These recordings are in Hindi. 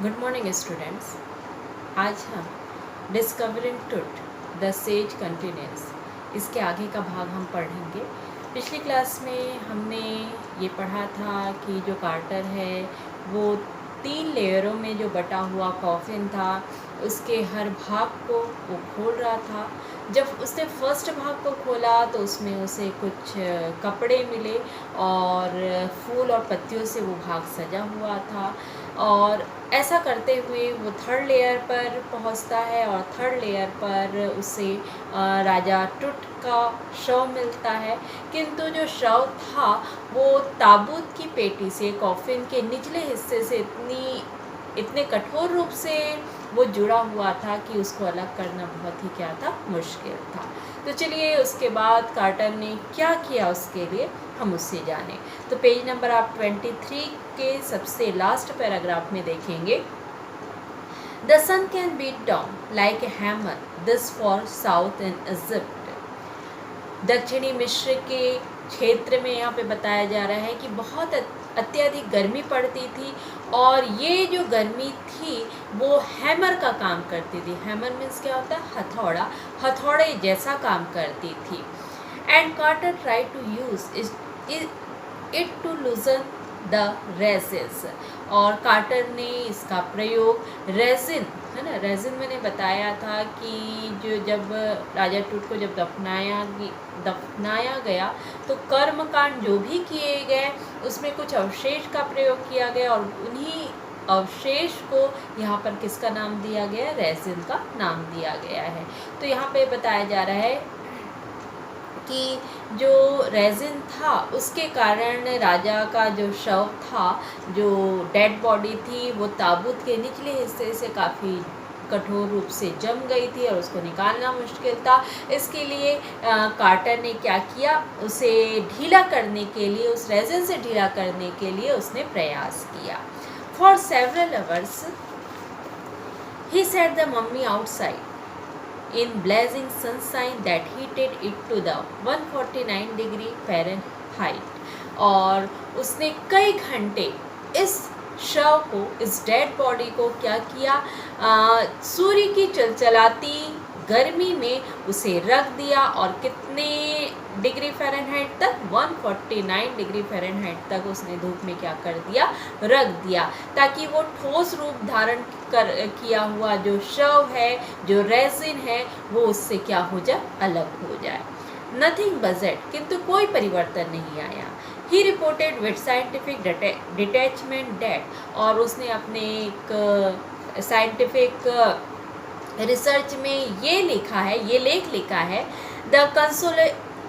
Good morning students. आज हम discovering truth the sage continuous इसके आगे का भाग हम पढ़ेंगे। पिछली क्लास में हमने ये पढ़ा था कि जो कार्टर है वो 3 लेयरों में जो बटा हुआ कॉफिन था उसके हर भाग को वो खोल रहा था। जब उसने फर्स्ट भाग को खोला तो उसमें उसे कुछ कपड़े मिले और फूल और पत्तियों से वो भाग सजा हुआ था। और ऐसा करते हुए वो थर्ड लेयर पर पहुंचता है और थर्ड लेयर पर उसे राजा टुट का शव मिलता है। किंतु जो शव था वो ताबूत की पेटी से कॉफिन के निचले हिस्से से इतने कठोर रूप से वो जुड़ा हुआ था कि उसको अलग करना बहुत ही क्या था, मुश्किल था। तो चलिए उसके बाद कार्टर ने क्या किया उसके लिए हम उससे जाने। तो पेज नंबर आप 23 के सबसे लास्ट पैराग्राफ में देखेंगे। The sun can beat down like a hammer this far south in Egypt. दक्षिणी मिस्र के क्षेत्र में यहाँ पे बताया जा रहा है कि बहुत अत्यधिक गर्मी पड़ती थी और ये जो गर्मी थी वो हैमर का काम करती थी। हैमर मीन्स क्या होता है? हथौड़ा। हथौड़े जैसा काम करती थी। And Carter try to use it to loosen the resins. और कार्टर ने इसका प्रयोग रेजिन, है ना, रेजिन मैंने बताया था कि जो जब राजा टूट को जब दफनाया गया तो कर्मकांड जो भी किए गए उसमें कुछ अवशेष का प्रयोग किया गया और उन्हीं अवशेष को यहाँ पर किसका नाम दिया गया? रेजिन का नाम दिया गया है। तो यहाँ पे बताया जा रहा है कि जो रेजिन था उसके कारण राजा का जो शव था, जो डेड बॉडी थी, वो ताबूत के निचले हिस्से से काफ़ी कठोर रूप से जम गई थी और उसको निकालना मुश्किल था। इसके लिए कार्टर ने क्या किया? उसे ढीला करने के लिए, उस रेजिन से ढीला करने के लिए उसने प्रयास किया। For several hours he set the mummy outside in blazing sunshine that heated it to the 149 degree Fahrenheit. और उसने कई घंटे इस शव को, इस डेड बॉडी को क्या किया? सूर्य की चलचलाती गर्मी में उसे रख दिया और कितने डिग्री फ़ारेनहाइट तक? 149 डिग्री फ़ारेनहाइट तक उसने धूप में क्या कर दिया? रख दिया, ताकि वो ठोस रूप धारण किया हुआ जो शव है, जो रेजिन है, वो उससे क्या हो जाए? अलग हो जाए। नथिंग बजट, किंतु कोई परिवर्तन नहीं आया। He reported with scientific detachment that, और उसने अपने एक साइंटिफिक रिसर्च में ये लिखा है, ये लेख लिखा है, the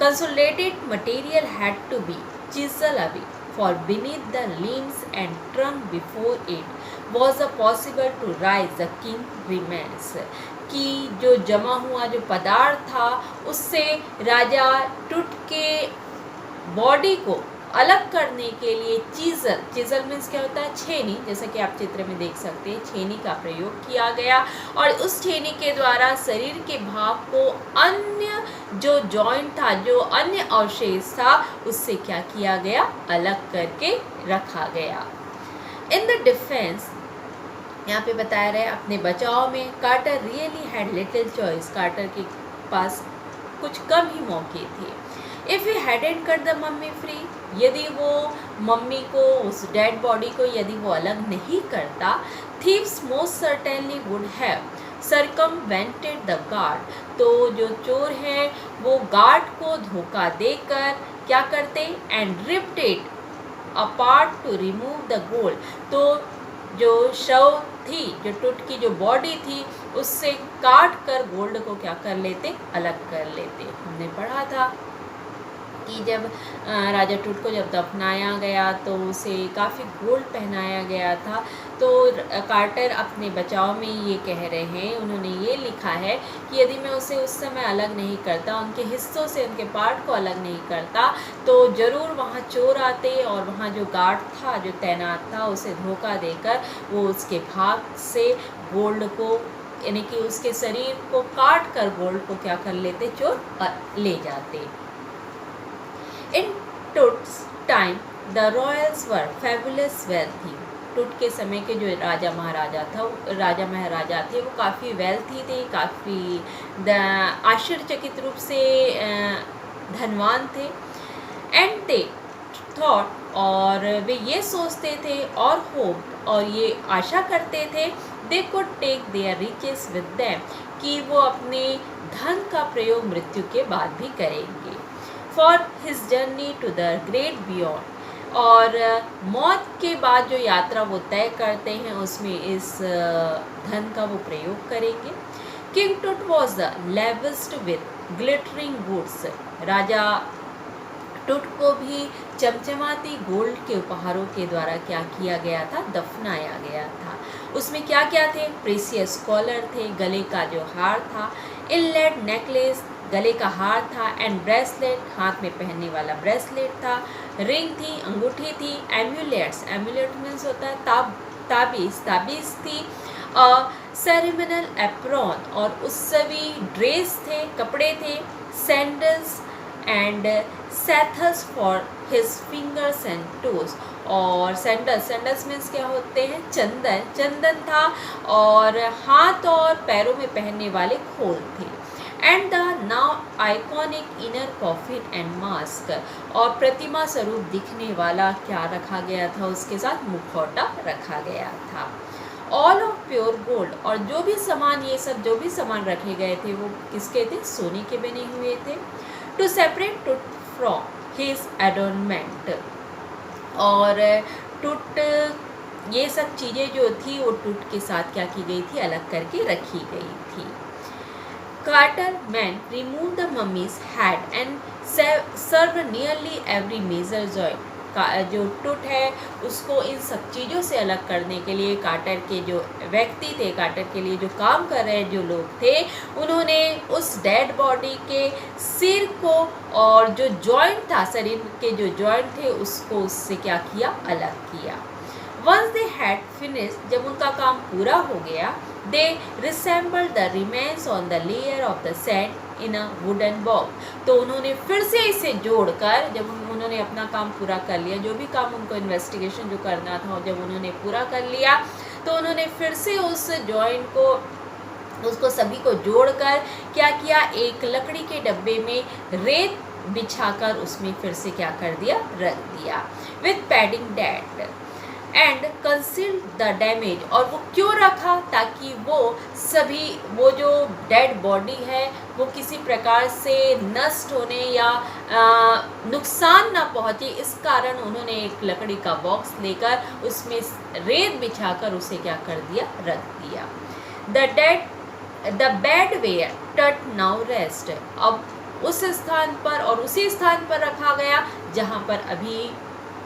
consolidated material had to be chiseled away, for beneath the limbs and trunk before it was possible to rise the king remains। कि जो जमा हुआ जो पदार्थ था उससे राजा टुट के बॉडी को अलग करने के लिए चीजल मीन्स क्या होता है? छेनी। जैसा कि आप चित्र में देख सकते हैं, छेनी का प्रयोग किया गया और उस छेनी के द्वारा शरीर के भाग को अन्य जो जॉइंट था, जो अन्य अवशेष था, उससे क्या किया गया? अलग करके रखा गया। इन द डिफेंस, यहाँ पे बताया रहे अपने बचाव में, Carter really had little choice. Carter के पास कुछ कम ही मौके थे। If he hadn't cut the mummy free, यदि वो मम्मी को, उस डेड बॉडी को यदि वो अलग नहीं करता, thieves most certainly would have circumvented the guard. तो जो चोर हैं वो गार्ड को धोखा देकर क्या करते? And ripped it apart to remove the gold. तो जो शव थी, जो टुट की जो बॉडी थी, उससे काट कर गोल्ड को क्या कर लेते? अलग कर लेते। हमने पढ़ा था कि जब राजा टुट को जब दफनाया गया तो उसे काफ़ी गोल्ड पहनाया गया था। तो कार्टर अपने बचाव में ये कह रहे हैं, उन्होंने ये लिखा है कि यदि मैं उसे उस समय अलग नहीं करता, उनके हिस्सों से उनके पार्ट को अलग नहीं करता, तो ज़रूर वहाँ चोर आते और वहाँ जो गार्ड था, जो तैनात था, उसे धोखा देकर वो उसके भाग से गोल्ड को, यानी कि उसके शरीर को काट कर गोल्ड को क्या कर लेते? चोर ले जाते। In Tut's time, the royals were fabulous wealthy, टुट के समय के जो राजा महाराजा थे वो काफ़ी वेल्थी थे, काफ़ी आश्चर्यचकित रूप से धनवान थे। एंड दे थॉट, और वे ये सोचते थे और होप, और ये आशा करते थे, they could take their riches with them, कि वो अपने धन का प्रयोग मृत्यु के बाद भी करेंगे। For his journey to the great beyond, और मौत के बाद जो यात्रा वो तय करते हैं उसमें इस धन का वो प्रयोग करेंगे। King Tut was the lavished with glittering goods, राजा टुट को भी चमचमाती गोल्ड के उपहारों के द्वारा क्या किया गया था, दफनाया गया था। उसमें क्या क्या थे, प्रेसियस कॉलर थे, गले का जो हार था, इनलेट नेकलेस, गले का हार था, एंड ब्रेसलेट, हाथ में पहनने वाला ब्रेसलेट था, रिंग थी, अंगूठी थी, एम्यूलेट्स, एम्यूलेट मीन्स होता है ताबीज़ थी, सेरेमनियल एप्रॉन, और उत्सवी ड्रेस थे, कपड़े थे, sandals and sheaths for his fingers and toes, और सैंडल्स मीन्स क्या होते हैं, चंदन था, और हाथ और पैरों में पहनने वाले खोल थे। And the now iconic inner coffin and mask, और प्रतिमा स्वरूप दिखने वाला क्या रखा गया था, उसके साथ मुखौटा रखा गया था। ऑल ऑफ प्योर गोल्ड, और जो भी सामान रखे गए थे वो किसके थे, सोने के बने हुए थे। टू सेपरेट टुट फ्रॉम हिज एडोनमेंट, और टुट, ये सब चीज़ें जो थी वो टुट के साथ क्या की गई थी, अलग करके रखी गई थी। Carter men remove the mummy's head and sever nearly every major joint, जो टुट है उसको इन सब चीज़ों से अलग करने के लिए कार्टर के जो व्यक्ति थे, कार्टर के लिए जो काम कर रहे जो लोग थे, उन्होंने उस डेड बॉडी के सिर को और जो जॉइंट था, शरीर के जो जॉइंट थे उसको उससे क्या किया, अलग किया। वंस दे हैड फिनिश, जब उनका काम पूरा हो गया, they resemble the remains on the layer of the sand in a wooden box, तो उन्होंने फिर से इसे जोड़कर, जब उन्होंने अपना काम पूरा कर लिया, जो भी काम उनको इन्वेस्टिगेशन जो करना था जब उन्होंने पूरा कर लिया, तो उन्होंने फिर से उस जॉइंट को, उसको सभी को जोड़कर क्या किया, एक लकड़ी के डब्बे में रेत बिछाकर उसमें फिर से क्या कर दिया, रख दिया, with padding that and conceal the damage, और वो क्यों रखा, ताकि वो जो डेड बॉडी है वो किसी प्रकार से नष्ट होने या नुकसान ना पहुँचे, इस कारण उन्होंने एक लकड़ी का बॉक्स लेकर उसमें रेत बिछाकर उसे क्या कर दिया, रख दिया। द बेड वेयर टट नाउ रेस्ट, अब उस स्थान पर और उसी स्थान पर रखा गया जहाँ पर अभी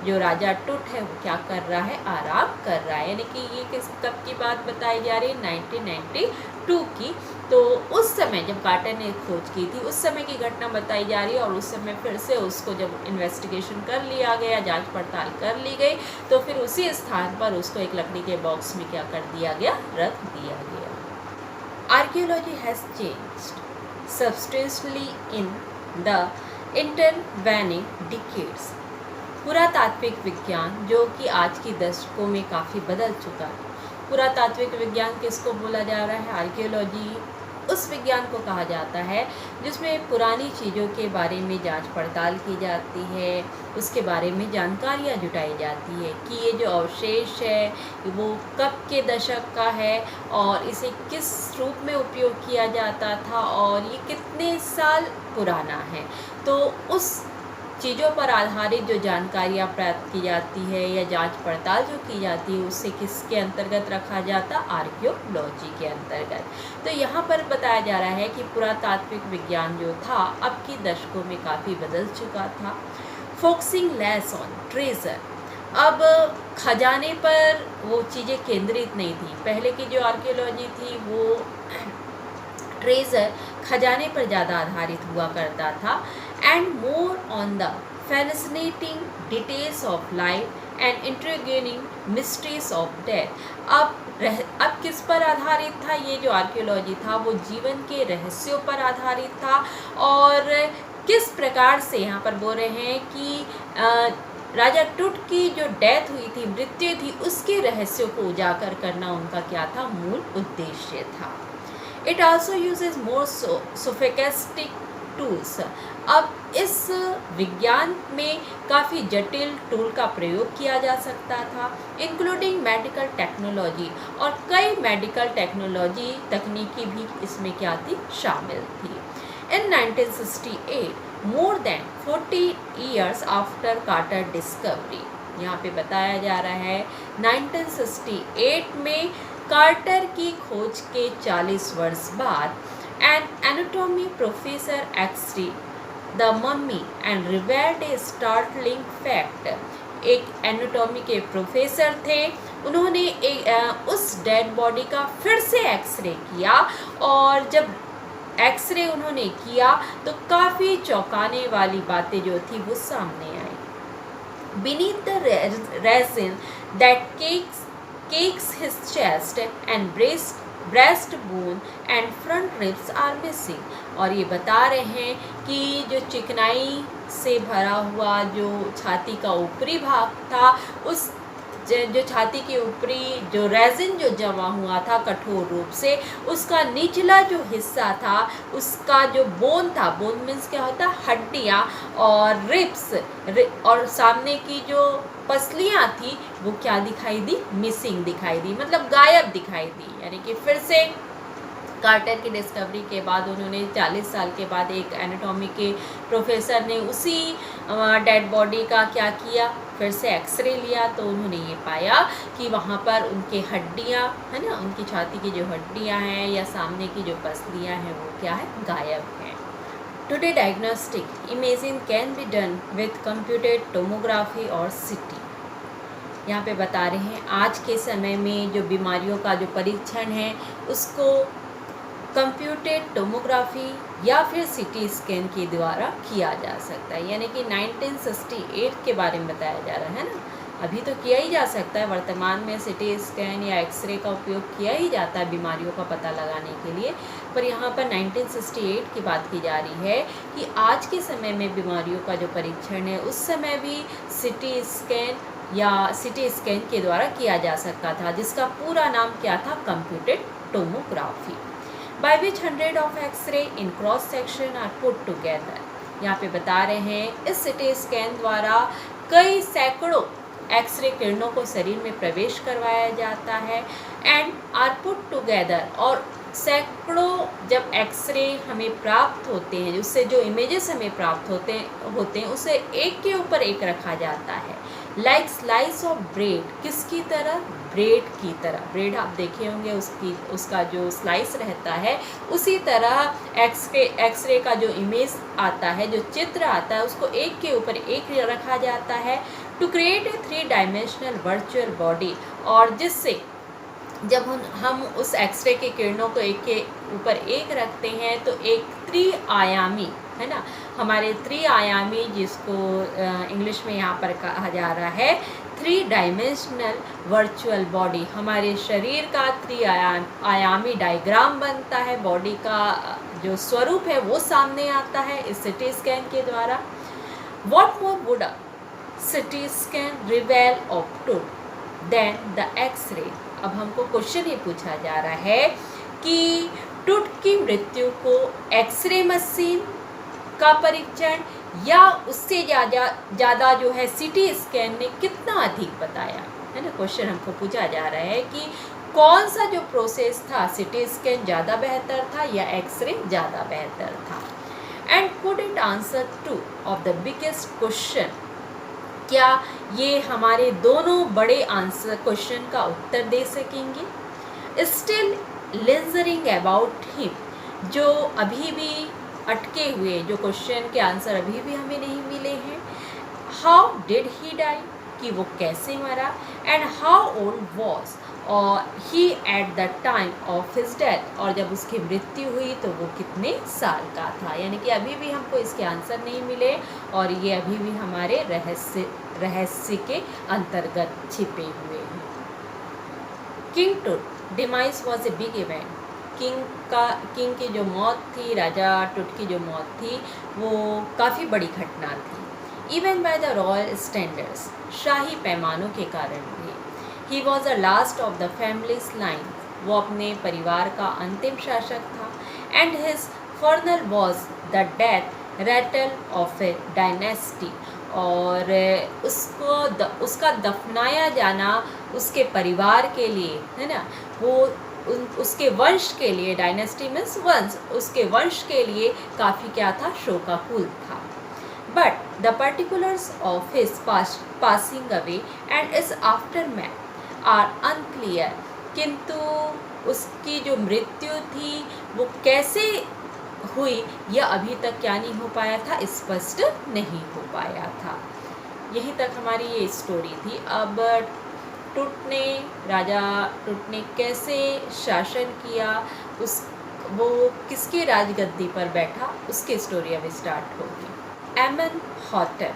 जो राजा टुट है वो क्या कर रहा है, आराम कर रहा है। यानी कि ये कब की बात बताई जा रही है, 1992 की। तो उस समय जब कार्टर ने खोज की थी उस समय की घटना बताई जा रही है, और उस समय फिर से उसको जब इन्वेस्टिगेशन कर लिया गया, जांच पड़ताल कर ली गई, तो फिर उसी स्थान पर उसको एक लकड़ी के बॉक्स में क्या कर दिया गया, रख दिया गया। Archaeology has changed substantially in the intervening decades, पुरातात्विक विज्ञान जो कि आज की दशकों में काफ़ी बदल चुका है। पुरातात्विक विज्ञान किसको बोला जा रहा है, आर्कियोलॉजी उस विज्ञान को कहा जाता है जिसमें पुरानी चीज़ों के बारे में जांच पड़ताल की जाती है, उसके बारे में जानकारियाँ जुटाई जाती है कि ये जो अवशेष है वो कब के दशक का है और इसे किस रूप में उपयोग किया जाता था और ये कितने साल पुराना है। तो उस चीज़ों पर आधारित जो जानकारियाँ प्राप्त की जाती है या जांच पड़ताल जो की जाती है उससे किसके अंतर्गत रखा जाता, आर्कियोलॉजी के अंतर्गत। तो यहाँ पर बताया जा रहा है कि पुरातात्विक विज्ञान जो था अब की दशकों में काफ़ी बदल चुका था। फोकसिंग लेस ऑन ट्रेजर, अब खजाने पर वो चीज़ें केंद्रित नहीं थी। पहले की जो आर्कियोलॉजी थी वो ट्रेजर, खजाने पर ज़्यादा आधारित हुआ करता था। And more on the fascinating details of life and intriguing mysteries of death. अब किस पर आधारित था, ये जो आर्कियोलॉजी था वो जीवन के रहस्यों पर आधारित था। और किस प्रकार से यहाँ पर बोल रहे हैं कि राजा टुट की जो डेथ हुई थी, मृत्यु थी, उसके रहस्यों को उजागर करना उनका क्या था, मूल उद्देश्य था। It also uses more sophisticated tools. अब इस विज्ञान में काफ़ी जटिल टूल का प्रयोग किया जा सकता था, इंक्लूडिंग मेडिकल टेक्नोलॉजी, और कई मेडिकल टेक्नोलॉजी तकनीकी भी इसमें क्या थी, शामिल थी। इन 1968, more than 40 years after Carter discovery, यहाँ पे बताया जा रहा है 1968 में कार्टर की खोज के 40 वर्ष बाद an anatomy professor x-ray the mummy and revealed a startling fact. एक एनाटॉमी के प्रोफेसर थे, उन्होंने उस डेड बॉडी का फिर से एक्सरे किया, और जब एक्सरे उन्होंने किया तो काफ़ी चौंकाने वाली बातें जो थी वो सामने आई। Beneath the resin that cakes his chest and breast bone and front ribs are missing. और ये बता रहे हैं कि जो चिकनाई से भरा हुआ जो छाती का ऊपरी भाग था, उस जो छाती के ऊपरी जो रेजिन जो जमा हुआ था कठोर रूप से, उसका निचला जो हिस्सा था, उसका जो बोन था, बोन मीन्स क्या होता है, हड्डियाँ, और रिब्स और सामने की जो पसलियाँ थी वो क्या दिखाई दी, मिसिंग दिखाई दी, मतलब गायब दिखाई दी। यानी कि फिर से कार्टर की डिस्कवरी के बाद उन्होंने 40 साल के बाद एक एनाटॉमी के प्रोफेसर ने उसी डेड बॉडी का क्या किया, फिर से एक्सरे लिया, तो उन्होंने ये पाया कि वहाँ पर उनके हड्डियाँ है ना, उनकी छाती की जो हड्डियाँ हैं या सामने की जो पसलियाँ हैं वो क्या है, गायब हैं। Today diagnostic imaging can be done with computed tomography और सीटी। यहाँ पे बता रहे हैं आज के समय में जो बीमारियों का जो परीक्षण है उसको कंप्यूटेड टोमोग्राफी या फिर सीटी स्कैन के द्वारा किया जा सकता है। यानी कि 1968 के बारे में बताया जा रहा है ना, अभी तो किया ही जा सकता है, वर्तमान में सीटी स्कैन या एक्सरे का उपयोग किया ही जाता है बीमारियों का पता लगाने के लिए, पर यहाँ पर 1968 की बात की जा रही है कि आज के समय में बीमारियों का जो परीक्षण है उस समय भी सीटी स्कैन या सीटी स्कैन के द्वारा किया जा सकता था, जिसका पूरा नाम क्या था, computed tomography. by which 100 of X-ray in cross section are put together। यहाँ पे बता रहे हैं इस सीटी स्कैन द्वारा कई सैकड़ों एक्सरे किरणों को शरीर में प्रवेश करवाया जाता है, एंड आर पुट टुगेदर, और सैकड़ों जब एक्सरे हमें प्राप्त होते हैं, उससे जो इमेजेस हमें प्राप्त होते हैं उसे एक के ऊपर एक रखा जाता है, लाइक स्लाइस ऑफ ब्रेड, किसकी तरह, ब्रेड की तरह। ब्रेड आप देखे होंगे, उसका जो स्लाइस रहता है उसी तरह एक्सरे का जो इमेज आता है, जो चित्र आता है, उसको एक के ऊपर एक रखा जाता है to create a 3 dimensional virtual body. और जिससे जब हम उस एक्सरे के किरणों को एक के ऊपर एक रखते हैं तो एक त्रिआयामी है ना, हमारे त्रिआयामी, जिसको इंग्लिश में यहाँ पर कहा जा रहा है 3 डायमेंशनल वर्चुअल बॉडी, हमारे शरीर का त्रिआयामी डायग्राम बनता है, बॉडी का जो स्वरूप है वो सामने आता है इस सीटी स्कैन के द्वारा। What more would a CT scan रिवेल of टुट देन द एक्सरे। अब हमको क्वेश्चन ये पूछा जा रहा है कि टुट की मृत्यु को एक्सरे मशीन का परीक्षण या उससे ज़्यादा जो है सीटी स्कैन ने कितना अधिक बताया, है ना। क्वेश्चन हमको पूछा जा रहा है कि कौन सा जो प्रोसेस था, सीटी स्कैन ज़्यादा बेहतर था या एक्सरे ज़्यादा बेहतर था। And could it answer two of the biggest question, क्या ये हमारे दोनों बड़े आंसर क्वेश्चन का उत्तर दे सकेंगे। स्टिल लिंजरिंग अबाउट हिम, जो अभी भी अटके हुए जो क्वेश्चन के आंसर अभी भी हमें नहीं मिले हैं। हाउ डिड ही डाई, कि वो कैसे मरा, एंड हाउ ओल्ड वॉज और he at the time of his death, और जब उसकी मृत्यु हुई तो वो कितने साल का था। यानी कि अभी भी हमको इसके आंसर नहीं मिले और ये अभी भी हमारे रहस्य के अंतर्गत छिपे हुए हैं। किंग टुट demise was a big event. King की जो मौत थी, राजा टुट की जो मौत थी, वो काफ़ी बड़ी घटना थी। Even by the royal standards, शाही पैमानों के कारण भी। He was the last of the family's line, वो अपने परिवार का अंतिम शासक था। And his funeral was the death rattle of a dynasty, और उसका दफनाया जाना उसके परिवार के लिए, है ना, वो उसके वंश के लिए, डायनेस्टी मीन्स वंश, उसके वंश के लिए काफ़ी क्या था, शोकाकुल था। But the particulars of his passing away and its aftermath are unclear, किंतु उसकी जो मृत्यु थी वो कैसे हुई यह अभी तक क्या नहीं हो पाया था, स्पष्ट नहीं हो पाया था। यहीं तक हमारी ये स्टोरी थी। अब राजा टुट ने कैसे शासन किया, वो किसके राजगद्दी पर बैठा, उसकी स्टोरी अब स्टार्ट होगी। एमेनहॉटेप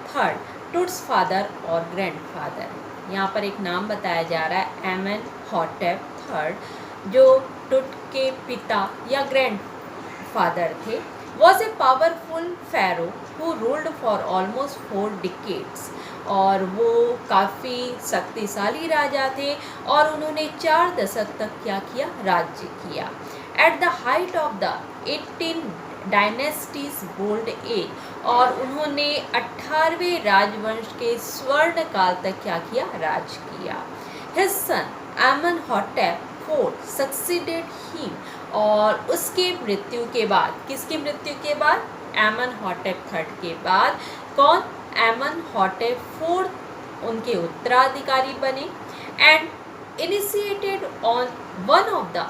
थर्ड, टुट्स फादर और ग्रैंडफादर। यहाँ पर एक नाम बताया जा रहा है, एमेनहॉटेप थर्ड, जो टुट के पिता या ग्रैंडफादर थे। Was a powerful pharaoh who ruled for almost 4 decades, और वो काफ़ी शक्तिशाली राजा थे और उन्होंने 4 दशक तक क्या किया, राज्य किया। At the height of the 18 dynasty's gold age, और उन्होंने 18वें राजवंश के स्वर्ण काल तक क्या किया, राज किया। His son Amenhotep fourth succeeded him, और उसके मृत्यु के बाद, किसकी मृत्यु के बाद, एमेनहॉटेप थर्ड के बाद कौन, एमेनहॉटेप फोर्थ उनके उत्तराधिकारी बने। And initiated on one of the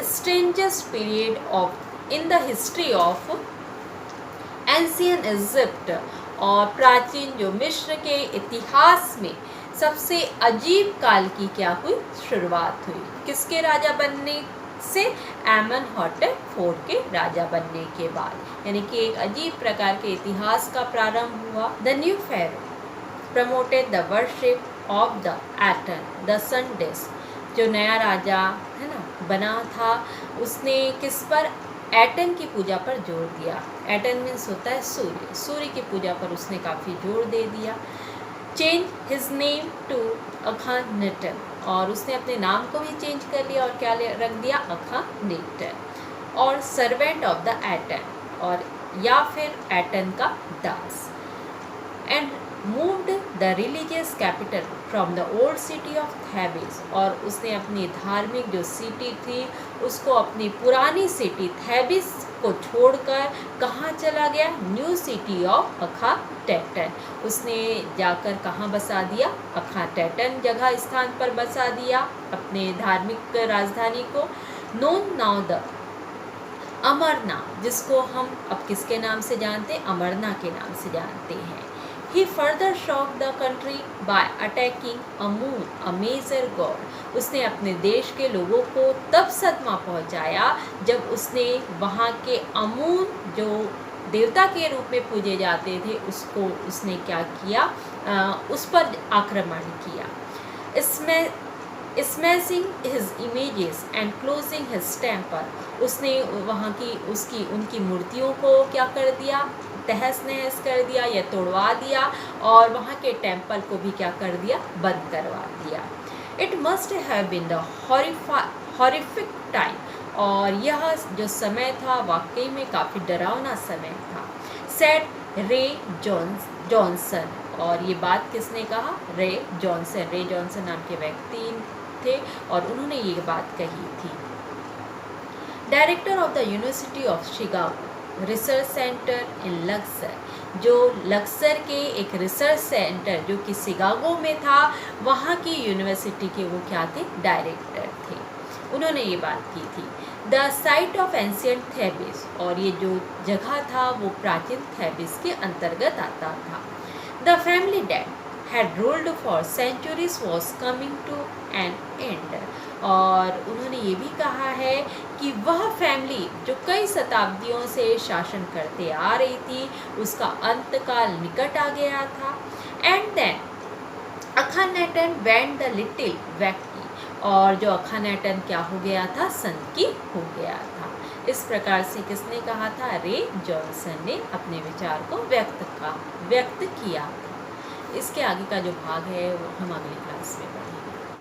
strangest period of in the history of ancient Egypt, और प्राचीन जो मिस्र के इतिहास में सबसे अजीब काल की क्या हुई, शुरुआत हुई। किसके राजा बनने से, एमेनहॉटेप फोर्थ के राजा बनने के बाद, यानी कि एक अजीब प्रकार के इतिहास का प्रारंभ हुआ। The new pharaoh promoted the worship of the Aten the sun disc, जो नया राजा है ना बना था, उसने किस पर, एटन की पूजा पर जोर दिया। एटन मीन्स होता है सूर्य, सूर्य की पूजा पर उसने काफ़ी जोर दे दिया। चेंज हिज नेम टू अखानेटन, और उसने अपने नाम को भी चेंज कर लिया और क्या रख दिया, अखानेटन, और सर्वेंट ऑफ द एटन, और या फिर एटन का दास। And moved the religious capital from the old city of Thebes, और उसने अपनी धार्मिक जो सिटी थी उसको अपनी पुरानी सिटी थेबिस को छोड़कर कहाँ चला गया, न्यू सिटी ऑफ अखाटेटन, उसने जाकर कहाँ बसा दिया, अखाटेटन जगह स्थान पर बसा दिया अपने धार्मिक राजधानी को। नोन नाउ द अमरना, जिसको हम अब किसके नाम से जानते हैं, अमरना के नाम से जानते हैं। He further shocked the country by attacking Amun, a major god. उसने अपने देश के लोगों को तब सदमा पहुंचाया जब उसने वहाँ के अमून, जो देवता के रूप में पूजे जाते थे, उसको उसने क्या किया, उस पर आक्रमण किया। इसमें smashing his images and closing his temple, उसने वहाँ की उनकी मूर्तियों को क्या कर दिया, तहस नहस कर दिया या तोड़वा दिया, और वहाँ के टेम्पल को भी क्या कर दिया, बंद करवा दिया। It must have been the horrific time, और यह जो समय था वाकई में काफ़ी डरावना समय था। सेड रे जॉनसन, और ये बात किसने कहा, रे जॉनसन नाम के व्यक्ति थे और उन्होंने ये बात कही थी। Director of the University of Chicago research centre in Luxor, जो लक्सर के एक रिसर्च सेंटर जो कि शिकागो में था, वहाँ की यूनिवर्सिटी के वो क्या थे, डायरेक्टर थे, उन्होंने ये बात की थी। The site of ancient Thebes, और ये जो जगह था वो प्राचीन थेबिस के अंतर्गत आता था। The family that had ruled for centuries was coming to an end, और उन्होंने ये भी कहा है कि वह फैमिली जो कई शताब्दियों से शासन करते आ रही थी, उसका अंतकाल निकट आ गया था। And then Akhenaten went the little वैक्टी, और जो अखानेटन क्या हो गया था, संकी हो गया था। इस प्रकार से किसने कहा था? रे जॉनसन ने अपने विचार को व्यक्त किया था। इसके आगे का जो भाग है वो हम अगली क्लास में पढ़ेंगे।